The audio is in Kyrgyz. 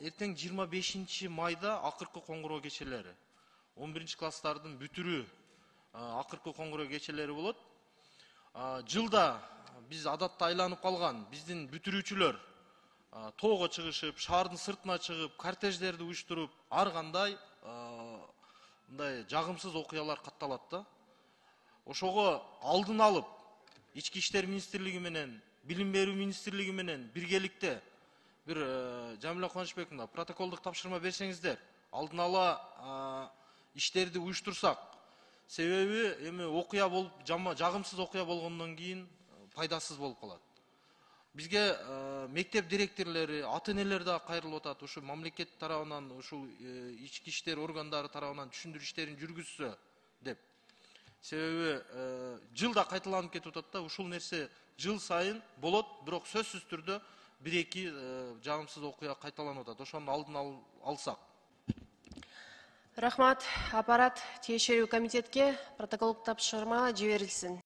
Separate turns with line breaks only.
эртең 25 майда акыркы коңгуроо кечелери. 11 класстардын бүтүрүү акыркы коңгуроо кечелери болот. Жылда биз адатта айланып калган биздин бүтүрүүчүлөр тоого чыгышып, шаардын сыртына чыгып, кортеждерди уюштуруп, ар кандай мындай жагымсыз окуялар катталат да. Ошого алдын алып, Ички иштер министрлиги менен, Билим берүү министрлиги менен биргеликте бир Жамила Кубанычбековна протоколдук тапшырма берсеңиздер, алдын ала иштерди уюштурсак, себеби эми окуя болуп, жагымсыз окуя болгондон кийин пайдасыз болуп калат. Бизге мектеп директорлори, ата-энелер да кайрылып атат. Ушу мамлекет тарабынан, ушул ички иштер органдары тарабынан түшүндүрүү иштерин жүргүзсө деп. Себеби жылда кайталанып кетип атат да, ушул нерсе жыл сайын болот, бирок сөзсүз түрдө 1-2 жагымсыз окуя кайталанып атат. Ошонун алдын алсак.
Рахмат. Аппарат тиешелүү комитетке протокол тапшырма жиберилсин.